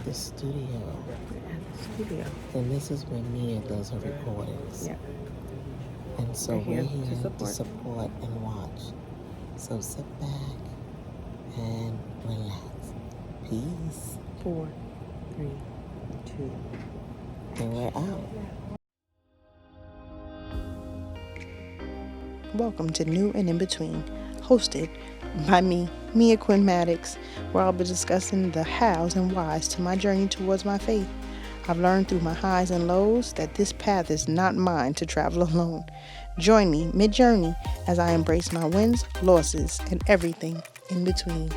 the studio. At the studio. And this is where Mia does her recordings. Yeah. And so We're we're here here to to support and watch. So sit back and relax. Peace. 4, 3, 2. And we're out. Welcome to New and In Between, hosted by me, Mia Quinn Maddox, where I'll be discussing the hows and whys to my journey towards my faith. I've learned through my highs and lows that this path is not mine to travel alone. Join me mid-journey as I embrace my wins, losses, and everything in between.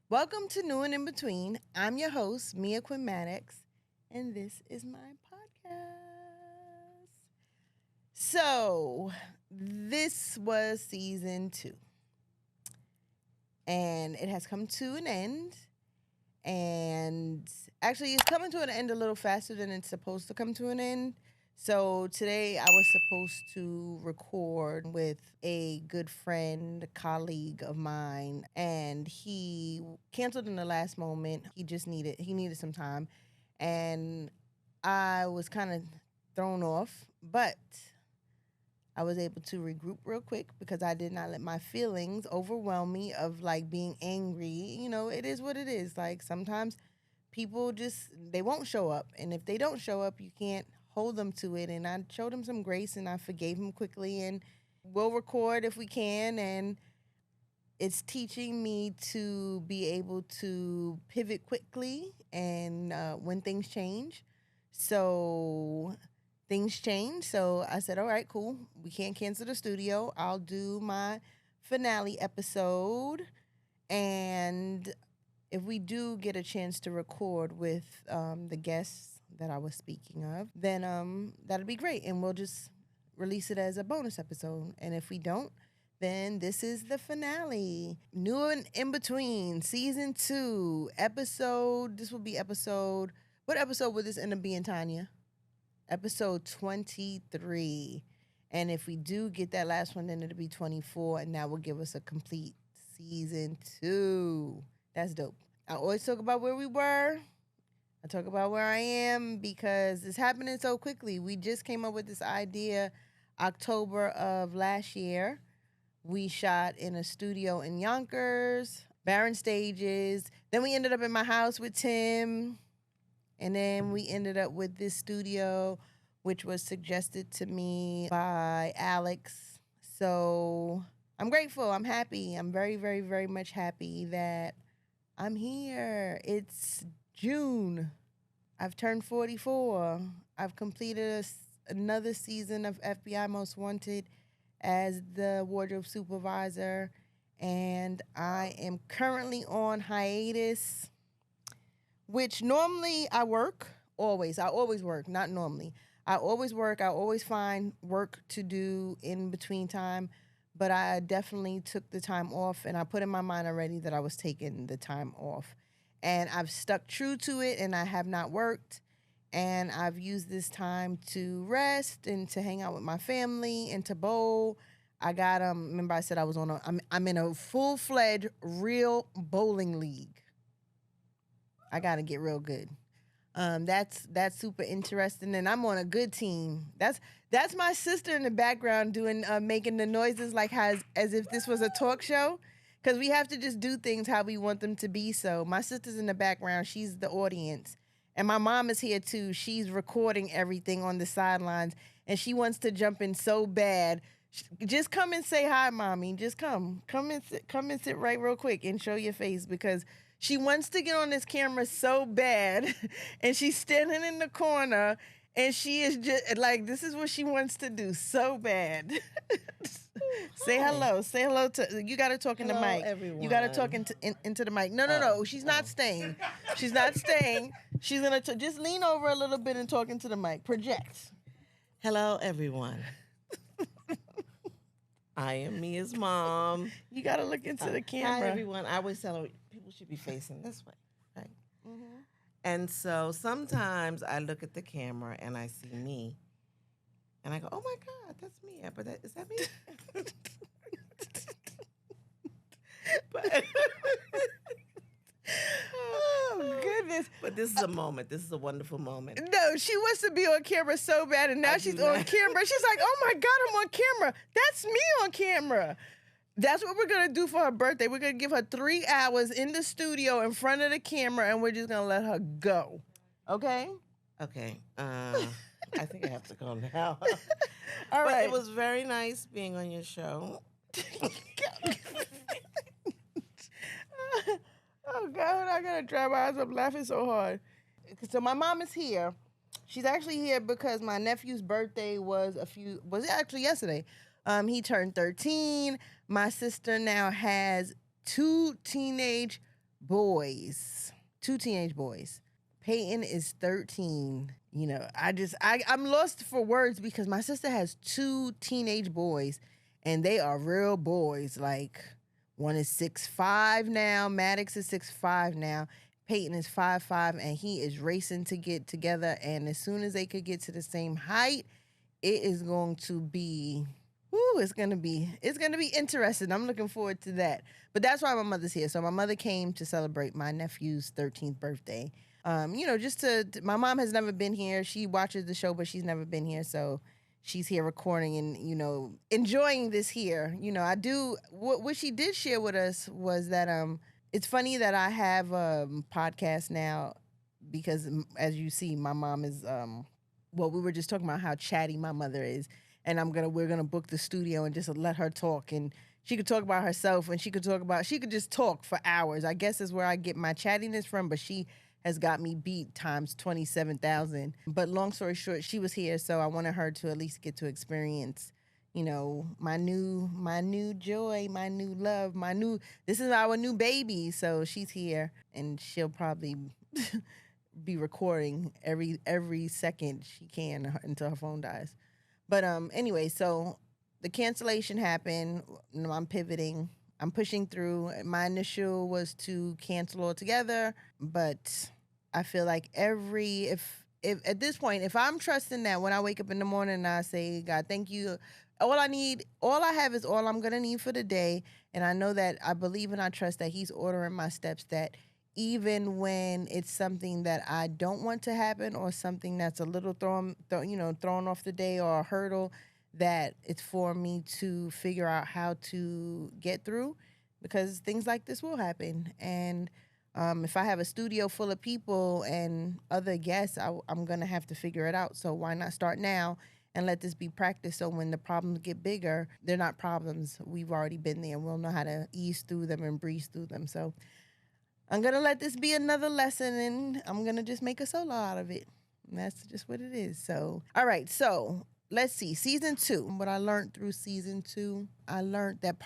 Welcome to New and In Between. I'm your host, Mia Quinn Maddox, and this is my podcast. So, this was season 2, and it has come to an end. And actually, it's coming to an end a little faster than it's supposed to come to an end. So today I was supposed to record with a good friend, colleague of mine, and he canceled in the last moment. He needed some time, and I was kind of thrown off, but I was able to regroup real quick because I did not let my feelings overwhelm me of like being angry. You know, it is what it is. Like sometimes people they won't show up, and if they don't show up, you can't hold them to it. And I showed him some grace, and I forgave him quickly, and we'll record if we can. And it's teaching me to be able to pivot quickly and when things change. So things change. So I said, all right, cool. We can't cancel the studio. I'll do my finale episode. And if we do get a chance to record with the guests that I was speaking of, then that'll be great. And we'll just release it as a bonus episode. And if we don't, then this is the finale. New and In Between, season 2, this will be what episode would this end up being, Tanya? Episode 23. And if we do get that last one, then it'll be 24, and that will give us a complete season 2. That's dope. I always talk about where we were. I talk about where I am because it's happening so quickly. We just came up with this idea October of last year. We shot in a studio in Yonkers, barren stages. Then we ended up in my house with Tim. And then we ended up with this studio, which was suggested to me by Alex. So I'm grateful. I'm happy. I'm very, very, very much happy that I'm here. It's June. I've turned 44. I've completed another season of FBI Most Wanted as the wardrobe supervisor. And I am currently on hiatus, which normally I work, always. I always work, not normally. I always work. I always find work to do in between time. But I definitely took the time off, and I put in my mind already that I was taking the time off. And I've stuck true to it, and I have not worked. And I've used this time to rest and to hang out with my family and to bowl. I got, remember I said I was I'm in a full-fledged real bowling league. I got to get real good. That's super interesting, and I'm on a good team. That's my sister in the background doing making the noises like as if this was a talk show, because we have to just do things how we want them to be. So my sister's in the background; she's the audience, and my mom is here too. She's recording everything on the sidelines, and she wants to jump in so bad. Just come and say hi, mommy. Just come and sit right real quick and show your face because she wants to get on this camera so bad, and she's standing in the corner, and she is just like, this is what she wants to do so bad. Say hello. Say hello to, you got to talk in the mic. Everyone. You got to talk into the mic. No. She's not staying. She's not staying. She's going to just lean over a little bit and talk into the mic. Project. Hello, everyone. I am Mia's mom. You got to look into the camera. Hi, everyone. I always tell her people should be facing this way, right? Mm-hmm. And so sometimes I look at the camera and I see me, and I go, "Oh my God, that's Mia." But is that me? But, Oh goodness. but this is a moment. This is a wonderful moment. No, she wants to be on camera so bad, and now I she's do on not. camera. She's like, "Oh my God, I'm on camera. That's me on camera." That's what we're gonna do for her birthday. We're gonna give her 3 hours in the studio in front of the camera, and we're just gonna let her go. Okay? Okay. I think I have to go now. All But right. it was very nice being on your show. Oh God, I gotta dry my eyes. I'm laughing so hard. So my mom is here. She's actually here because my nephew's birthday was actually yesterday. He turned 13. My sister now has 2 teenage boys. 2 teenage boys. Peyton is 13. You know, I'm lost for words because my sister has 2 teenage boys, and they are real boys. Like, one is 6'5" now. Maddox is 6'5" now. Peyton is 5'5", and he is racing to get together. And as soon as they could get to the same height, it is going to be, it's gonna be interesting. I'm looking forward to that. But that's why my mother's here. So my mother came to celebrate my nephew's 13th birthday. My mom has never been here. She watches the show, but she's never been here. So she's here recording and, enjoying this here. What she did share with us was that, it's funny that I have a podcast now because, as you see, my mom is, we were just talking about how chatty my mother is. And we're gonna book the studio and just let her talk. And she could talk about herself, and she could just talk for hours. I guess is where I get my chattiness from, but she has got me beat times 27,000. But long story short, she was here, so I wanted her to at least get to experience, my new joy, my new love, this is our new baby. So she's here, and she'll probably be recording every second she can until her phone dies. But anyway, so the cancellation happened. I'm pivoting. I'm pushing through. My initial was to cancel altogether, but I feel like if at this point, if I'm trusting that when I wake up in the morning and I say, God, thank you. All I have is all I'm gonna need for the day, and I know that I believe and I trust that He's ordering my steps. That even when it's something that I don't want to happen, or something that's a little thrown off the day, or a hurdle, that it's for me to figure out how to get through, because things like this will happen. And if I have a studio full of people and other guests, I'm gonna have to figure it out. So why not start now and let this be practice, so when the problems get bigger, they're not problems. We've already been there. We'll know how to ease through them and breeze through them. So I'm going to let this be another lesson, and I'm going to just make a solo out of it. And that's just what it is. So, all right. So let's see. Season 2. What I learned through season 2, I learned that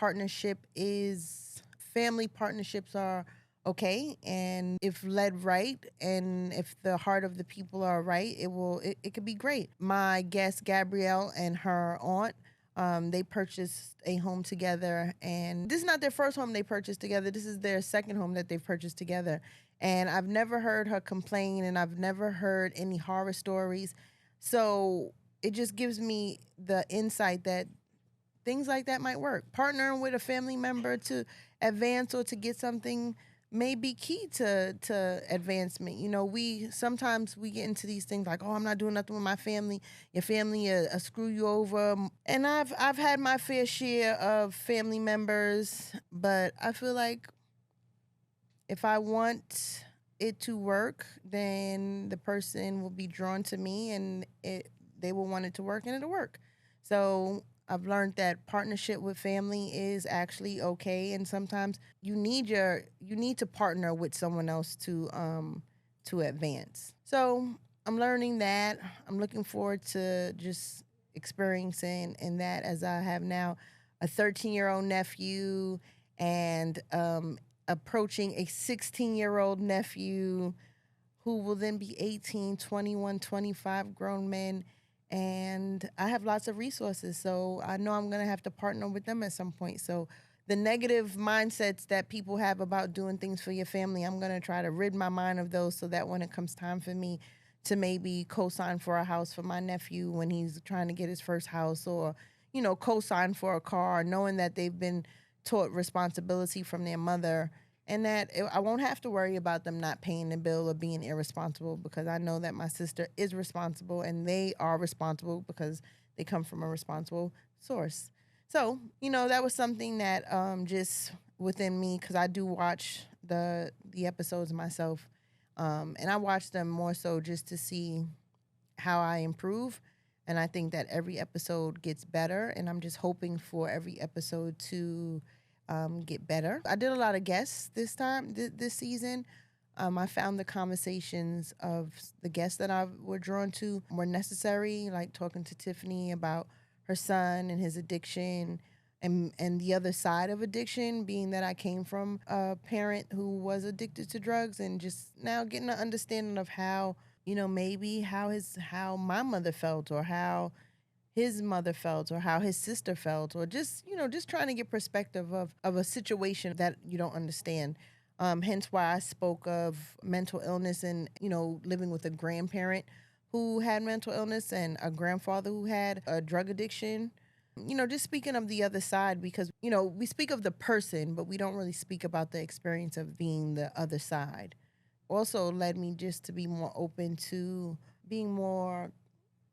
family partnerships are okay. And if led right, and if the heart of the people are right, it could be great. My guest, Gabrielle, and her aunt, they purchased a home together, and this is not their first home they purchased together. This is their second home that they've purchased together. And I've never heard her complain, and I've never heard any horror stories. So it just gives me the insight that things like that might work. Partnering with a family member to advance or to get something may be key to advancement. Sometimes we get into these things like, oh, I'm not doing nothing with my family. Your family screw you over. And I've had my fair share of family members, but I feel like if I want it to work, then the person will be drawn to me, and they will want it to work, and it'll work. So I've learned that partnership with family is actually okay, and sometimes you need to partner with someone else to advance. So I'm learning that. I'm looking forward to just experiencing in that, as I have now a 13-year-old nephew, and approaching a 16-year-old nephew, who will then be 18, 21, 25 grown men. And I have lots of resources, so I know I'm going to have to partner with them at some point. So the negative mindsets that people have about doing things for your family, I'm going to try to rid my mind of those, so that when it comes time for me to maybe co-sign for a house for my nephew when he's trying to get his first house, or, co-sign for a car, knowing that they've been taught responsibility from their mother, and that I won't have to worry about them not paying the bill or being irresponsible, because I know that my sister is responsible and they are responsible because they come from a responsible source. So, that was something that just within me, because I do watch the episodes myself, and I watch them more so just to see how I improve. And I think that every episode gets better, and I'm just hoping for every episode to get better. I did a lot of guests this time, this season. I found the conversations of the guests that I were drawn to were necessary, like talking to Tiffany about her son and his addiction, and the other side of addiction, being that I came from a parent who was addicted to drugs, and just now getting an understanding of how, maybe how my mother felt, or how his mother felt, or how his sister felt, or just, just trying to get perspective of a situation that you don't understand. Hence why I spoke of mental illness and, living with a grandparent who had mental illness and a grandfather who had a drug addiction. Just speaking of the other side, because, we speak of the person, but we don't really speak about the experience of being the other side. Also led me just to be more open to being more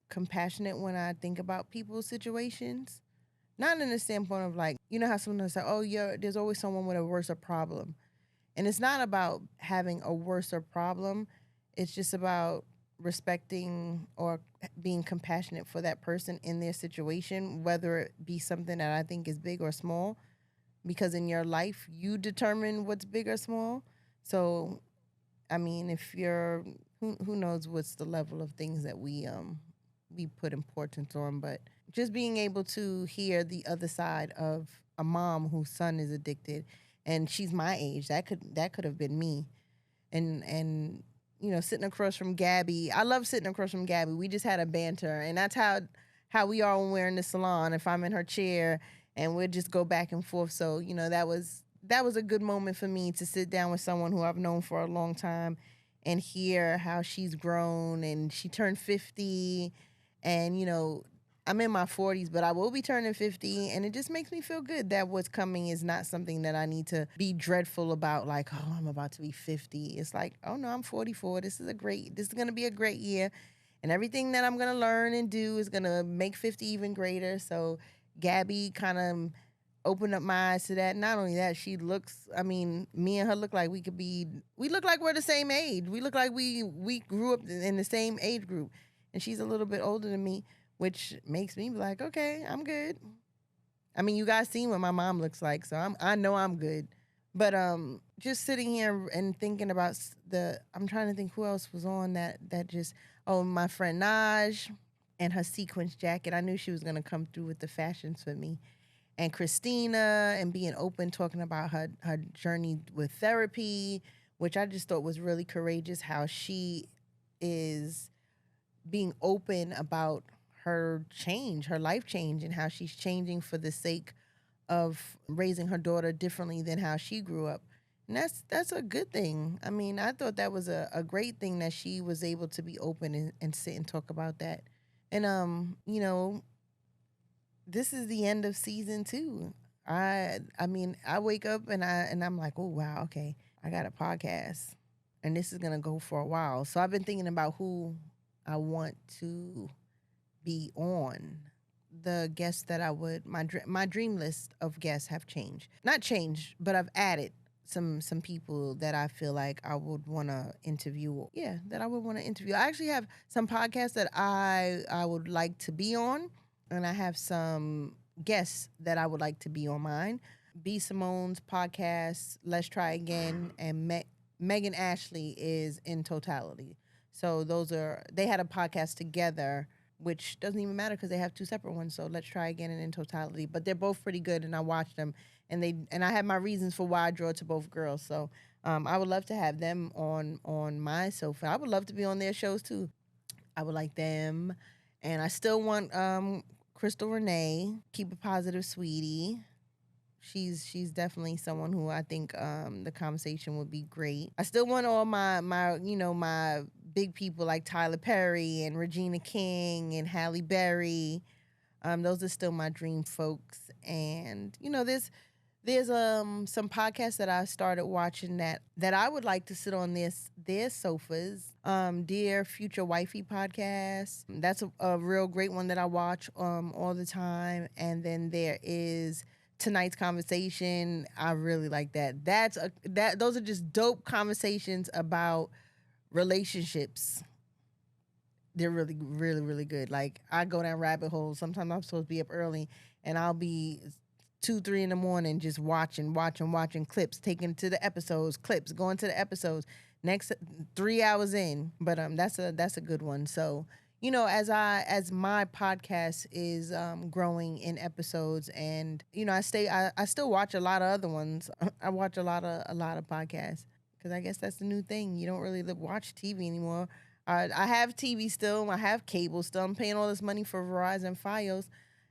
compassionate when I think about people's situations. Not in the standpoint of, like, how someone say, oh, yeah, there's always someone with a worse problem. And it's not about having a worse problem. It's just about respecting or being compassionate for that person in their situation, whether it be something that I think is big or small, because in your life, you determine what's big or small. So, I mean, if you're, who knows what's the level of things that we put importance on, but just being able to hear the other side of a mom whose son is addicted, and she's my age. That could have been me, and sitting across from Gabby. I love sitting across from Gabby. We just had a banter, and that's how we are when we're in the salon. If I'm in her chair, and we'll just go back and forth. So that was a good moment for me to sit down with someone who I've known for a long time and hear how she's grown, and she turned 50, and I'm in my 40s, but I will be turning 50, and it just makes me feel good that what's coming is not something that I need to be dreadful about, like, oh, I'm about to be 50. It's like, oh no, I'm 44. This is going to be a great year, and everything that I'm going to learn and do is going to make 50 even greater. So Gabby kind of opened up my eyes to that. Not only that, me and her look like we look like we're the same age. We look like we grew up in the same age group, and she's a little bit older than me, which makes me be like, okay, I'm good. I mean, you guys seen what my mom looks like, so I know I'm good. But just sitting here and thinking about I'm trying to think who else was on that just, oh, my friend Naj and her sequence jacket. I knew she was gonna come through with the fashions for me. And Christina, and being open, talking about her journey with therapy, which I just thought was really courageous, how she is being open about her change, her life change, and how she's changing for the sake of raising her daughter differently than how she grew up. And that's a good thing. I mean, I thought that was a great thing that she was able to be open and sit and talk about that. And this is the end of season 2. I mean, I wake up and I'm like, oh wow, okay, I got a podcast, and this is gonna go for a while. So I've been thinking about who I want to be on. The guests that I would, my dream list of guests have changed. Not changed, but I've added some people that I feel like I would want to interview. Yeah, that I would want to interview. I actually have some podcasts that I would like to be on, and I have some guests that I would like to be on mine. B. Simone's podcast, Let's Try Again, and Megan Ashley is In Totality. So they had a podcast together, which doesn't even matter because they have 2 separate ones. So Let's Try Again and In Totality. But they're both pretty good, and I watch them, and I have my reasons for why I draw to both girls. So I would love to have them on my sofa. I would love to be on their shows too. I would like them, and I still want Crystal Renee, Keep It Positive Sweetie. She's definitely someone who I think the conversation would be great. I still want all my my big people like Tyler Perry and Regina King and Halle Berry. Those are still my dream folks. And There's some podcasts that I started watching that I would like to sit on their sofas. Dear Future Wifey podcast. That's a real great one that I watch all the time. And then there is Tonight's Conversation. I really like that. Those are just dope conversations about relationships. They're really, really, really good. Like I go down rabbit holes. Sometimes I'm supposed to be up early, and I'll be 2, 3 in the morning just watching clips, taking to the episodes, clips, going to the episodes. Next 3 hours in, but that's a good one. So as my podcast is growing in episodes, and I still watch a lot of other ones. I watch a lot of podcasts because I guess that's the new thing. You don't really watch TV anymore. I have TV still. I have cable still. I'm paying all this money for Verizon Fios,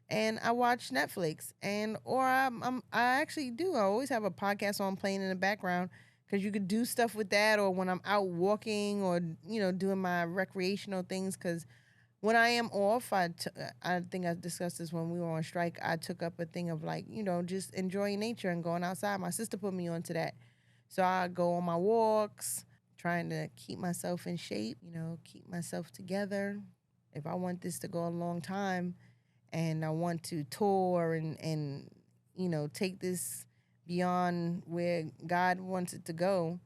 and I watch Netflix. I actually do. I always have a podcast on playing in the background because you could do stuff with that, or when I'm out walking, or doing my recreational things. Because when I am off, I think I discussed this when we were on strike. I took up a thing of like just enjoying nature and going outside. My sister put me onto that, so I go on my walks, trying to keep myself in shape, keep myself together. If I want this to go a long time and I want to tour and take this beyond where God wants it to go,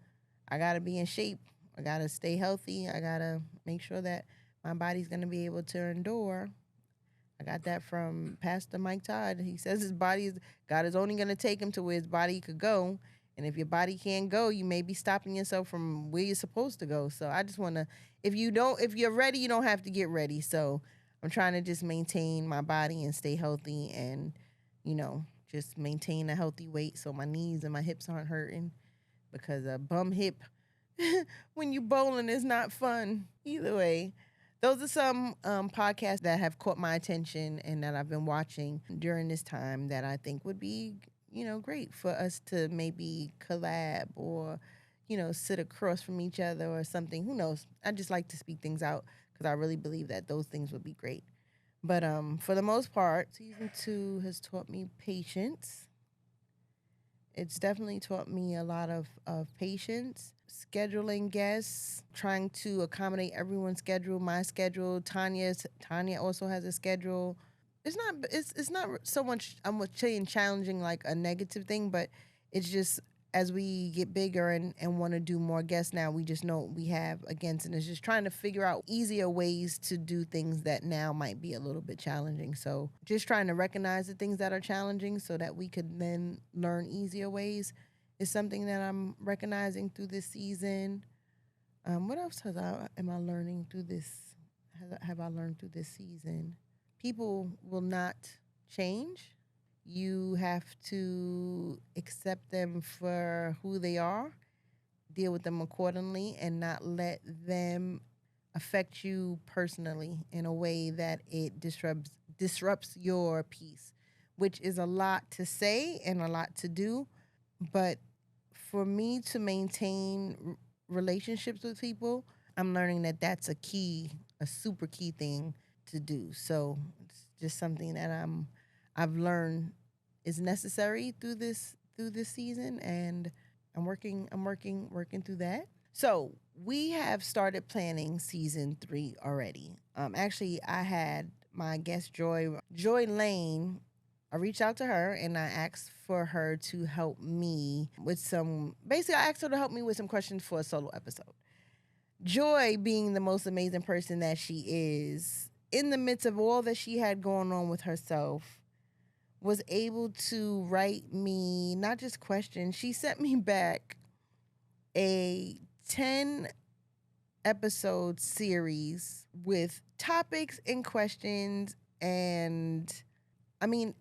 I got to be in shape. I got to stay healthy. I got to make sure that my body's going to be able to endure. I got that from Pastor Mike Todd. He says God is only going to take him to where his body could go. And if your body can't go, you may be stopping yourself from where you're supposed to go. So I just want to, if you're ready, you don't have to get ready. So I'm trying to just maintain my body and stay healthy, and, just maintain a healthy weight so my knees and my hips aren't hurting, because a bum hip when you bowling is not fun. Either way, those are some podcasts that have caught my attention and that I've been watching during this time that I think would be, great for us to maybe collab, or, sit across from each other or something. Who knows? I just like to speak things out because I really believe that those things would be great. But for the most part, season 2 has taught me patience. It's definitely taught me a lot of patience, scheduling guests, trying to accommodate everyone's schedule, my schedule. Tanya also has a schedule. It's not so much, I'm saying challenging like a negative thing, but it's just as we get bigger and want to do more guests now, we just know what we have against, and it's just trying to figure out easier ways to do things that now might be a little bit challenging. So just trying to recognize the things that are challenging so that we could then learn easier ways is something that I'm recognizing through this season. What else am I learning through this? Have I learned through this season? People will not change. You have to accept them for who they are, deal with them accordingly, and not let them affect you personally in a way that it disrupts your peace, which is a lot to say and a lot to do. But for me to maintain relationships with people, I'm learning that that's a super key thing to do. So it's just something that I've learned is necessary through this season, and I'm working through that. So we have started planning season 3 already. Actually, I had my guest Joy Lane. I reached out to her and I asked for her to help me with some. Basically, I asked her to help me with some questions for a solo episode. Joy, being the most amazing person that she is, in the midst of all that she had going on with herself, was able to write me not just questions. She sent me back a 10 episode series with topics and questions, and I mean,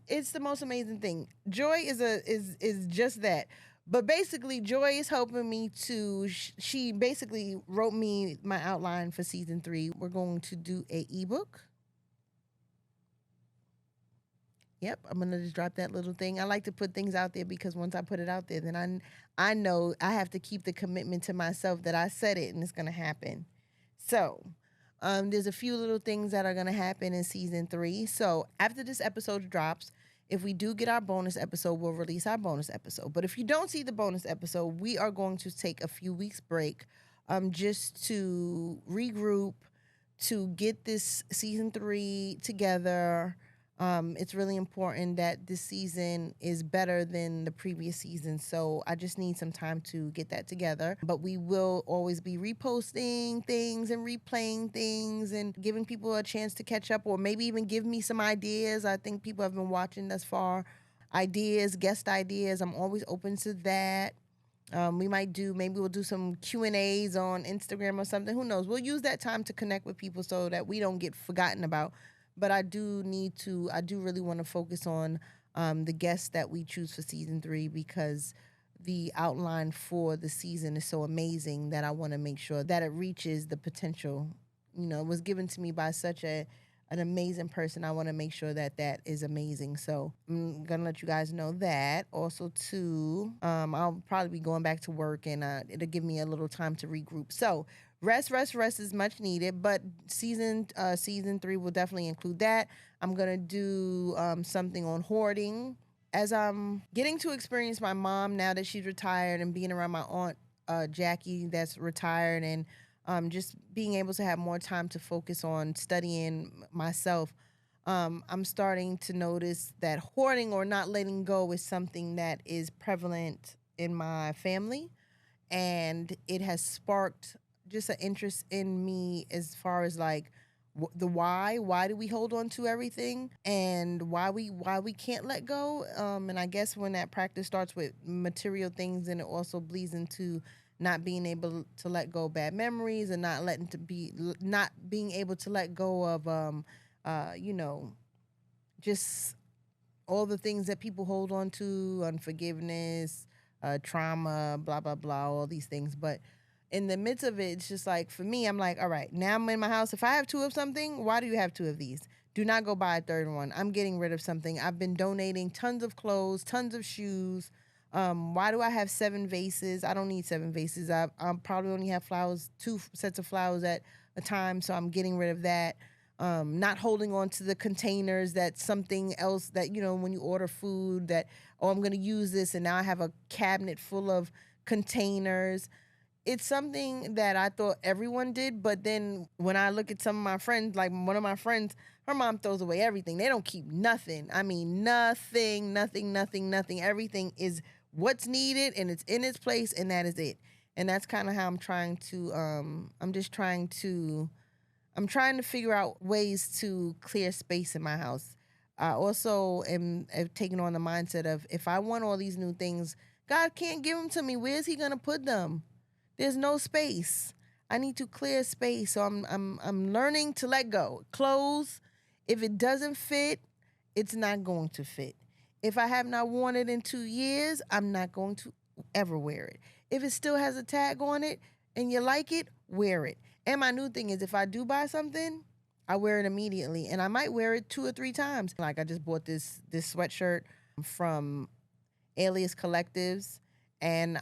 it's the most amazing thing. Joy is just that. But basically, Joy is helping me to. She basically wrote me my outline for season 3. We're going to do a ebook. Yep, I'm gonna just drop that little thing. I like to put things out there because once I put it out there, then I know I have to keep the commitment to myself that I said it and it's gonna happen. So, there's a few little things that are gonna happen in season 3. So after this episode drops, If we do get our bonus episode, we'll release our bonus episode. But if you don't see the bonus episode, we are going to take a few weeks break just to regroup, to get this season 3 together. It's really important that this season is better than the previous season. So I just need some time to get that together. But we will always be reposting things and replaying things and giving people a chance to catch up, or maybe even give me some ideas. I think people have been watching thus far. Ideas, guest ideas. I'm always open to that. Maybe we'll do some Q&As on Instagram or something. Who knows? We'll use that time to connect with people so that we don't get forgotten about. But I do really want to focus on the guests that we choose for season 3, because the outline for the season is so amazing that I want to make sure that it reaches the potential. It was given to me by such an amazing person. I want to make sure that that is amazing. So I'm going to let you guys know that. Also, too, I'll probably be going back to work, and it'll give me a little time to regroup. So rest is much needed, but season 3 will definitely include that. I'm going to do something on hoarding. As I'm getting to experience my mom now that she's retired, and being around my aunt Jackie that's retired, and just being able to have more time to focus on studying myself, I'm starting to notice that hoarding or not letting go is something that is prevalent in my family, and it has sparked just an interest in me as far as like the why do we hold on to everything, and why we can't let go. And I guess when that practice starts with material things, and it also bleeds into not being able to let go of bad memories, and not being able to let go of just all the things that people hold on to, unforgiveness, trauma, blah blah blah, all these things. But in the midst of it, it's just like, for me, I'm like, all right, now I'm in my house. If I have 2 of something, why do you have 2 of these? Do not go buy a third one. I'm getting rid of something. I've been donating tons of clothes, tons of shoes. Why do I have 7 vases? I don't need 7 vases. I probably only have flowers, 2 sets of flowers at a time, so I'm getting rid of that. Not holding on to the containers, that something else that, when you order food, that, oh, I'm going to use this, and now I have a cabinet full of containers. It's something that I thought everyone did, but then when I look at some of my friends, like one of my friends, her mom throws away everything. They don't keep nothing. I mean, nothing. Everything is what's needed, and it's in its place, and that is it. And that's kind of how I'm trying to, I'm trying to figure out ways to clear space in my house. I also am taking on the mindset of, if I want all these new things, God can't give them to me. Where's he going to put them? There's no space. I need to clear space. So I'm learning to let go. Clothes, if it doesn't fit, it's not going to fit. If I have not worn it in 2 years, I'm not going to ever wear it. If it still has a tag on it and you like it, wear it. And my new thing is, if I do buy something, I wear it immediately, and I might wear it 2 or 3 times. Like, I just bought this sweatshirt from Alias Collectives, and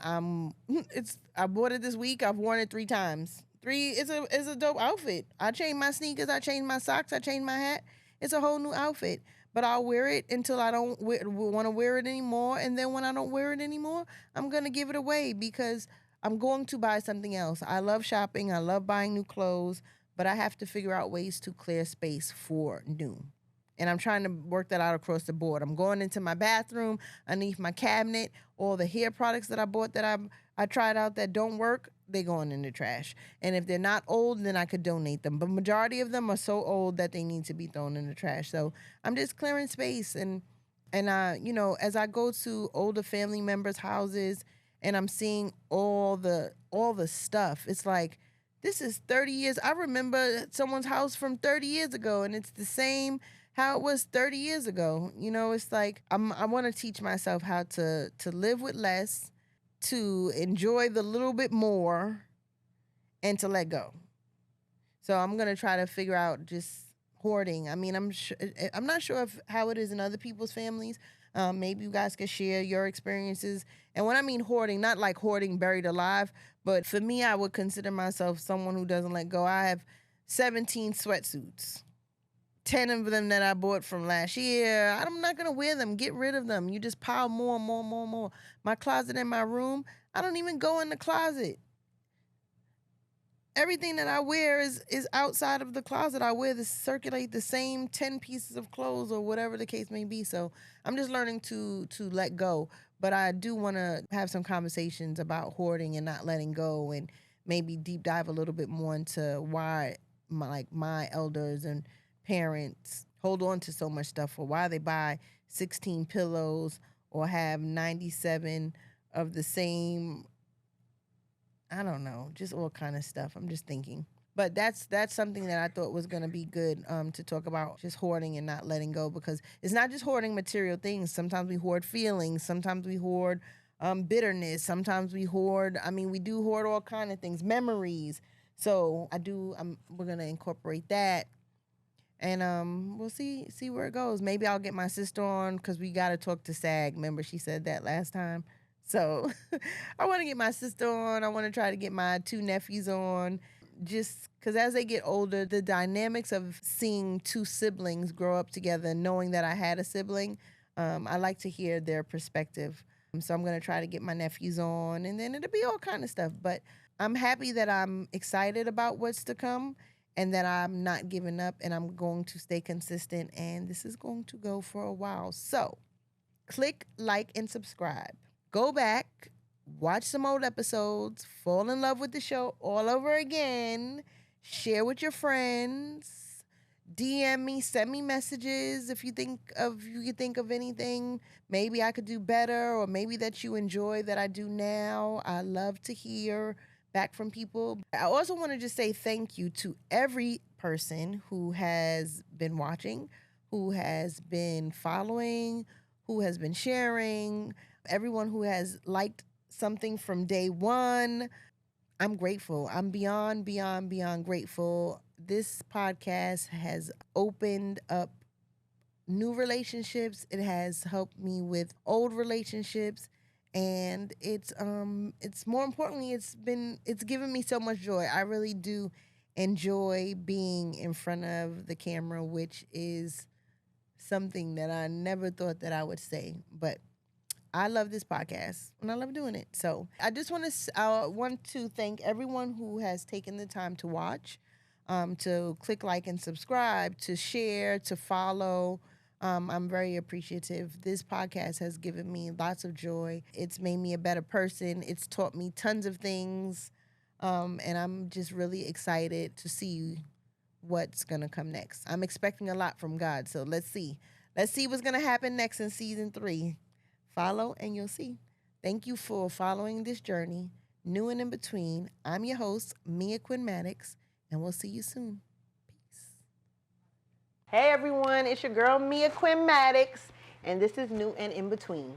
I bought it this week. I've worn it 3 times. It's a dope outfit. I changed my sneakers, I changed my socks, I changed my hat. It's a whole new outfit. But I'll wear it until I don't want to wear it anymore, and then when I don't wear it anymore, I'm gonna give it away, because I'm going to buy something else. I love shopping. I love buying new clothes, but I have to figure out ways to clear space for new. And I'm trying to work that out across the board. I'm going into my bathroom, underneath my cabinet, all the hair products that I bought that I tried out that don't work, they're going in the trash. And if they're not old, then I could donate them. But majority of them are so old that they need to be thrown in the trash. So I'm just clearing space. And as I go to older family members' houses, and I'm seeing all the stuff, it's like, this is 30 years. I remember someone's house from 30 years ago, and it's the same how it was 30 years ago. It's like, I want to teach myself how to live with less, to enjoy the little bit more, and to let go. So I'm going to try to figure out just hoarding. I mean, I'm not sure how it is in other people's families. Maybe you guys could share your experiences. And when I mean hoarding, not like hoarding buried alive, but for me, I would consider myself someone who doesn't let go. I have 17 sweatsuits. 10 of them that I bought from last year. I'm not going to wear them. Get rid of them. You just pile more and more and more and more. My closet in my room, I don't even go in the closet. Everything that I wear is outside of the closet. I wear to circulate the same 10 pieces of clothes or whatever the case may be. So I'm just learning to let go. But I do want to have some conversations about hoarding and not letting go, and maybe deep dive a little bit more into why my elders and parents hold on to so much stuff, or why they buy 16 pillows or have 97 of the same, I don't know, just all kind of stuff. I'm just thinking. But that's something that I thought was going to be good to talk about, just hoarding and not letting go, because it's not just hoarding material things. Sometimes we hoard feelings. Sometimes we hoard bitterness. Sometimes we hoard, we do hoard all kind of things, memories. So we're going to incorporate that. And we'll see where it goes. Maybe I'll get my sister on, because we got to talk to SAG. Remember, she said that last time. So I want to get my sister on. I want to try to get my 2 nephews on, just because as they get older, the dynamics of seeing 2 siblings grow up together, knowing that I had a sibling, I like to hear their perspective. So I'm going to try to get my nephews on, and then it'll be all kind of stuff. But I'm happy that I'm excited about what's to come, and that I'm not giving up, and I'm going to stay consistent, and this is going to go for a while. So click like and subscribe. Go back, watch some old episodes, fall in love with the show all over again, share with your friends, DM me, send me messages if you could think of anything maybe I could do better, or maybe that you enjoy that I do now. I love to hear back from people. I also want to just say thank you to every person who has been watching, who has been following, who has been sharing, everyone who has liked something from day one. I'm grateful. I'm beyond grateful. This podcast has opened up new relationships. It has helped me with old relationships, and it's more importantly, it's given me so much joy. I really do enjoy being in front of the camera, which is something that I never thought that I would say, but I love this podcast and I love doing it. So I just want to thank everyone who has taken the time to watch, to click like and subscribe, to share, to follow. I'm very appreciative. This podcast has given me lots of joy. It's made me a better person. It's taught me tons of things. And I'm just really excited to see what's going to come next. I'm expecting a lot from God. So let's see. Let's see what's going to happen next in season 3. Follow and you'll see. Thank you for following this journey, new and in between. I'm your host, Mia Quinn Maddox, and we'll see you soon. Peace. Hey everyone, it's your girl Mia Quinn Maddox, and this is New and In Between.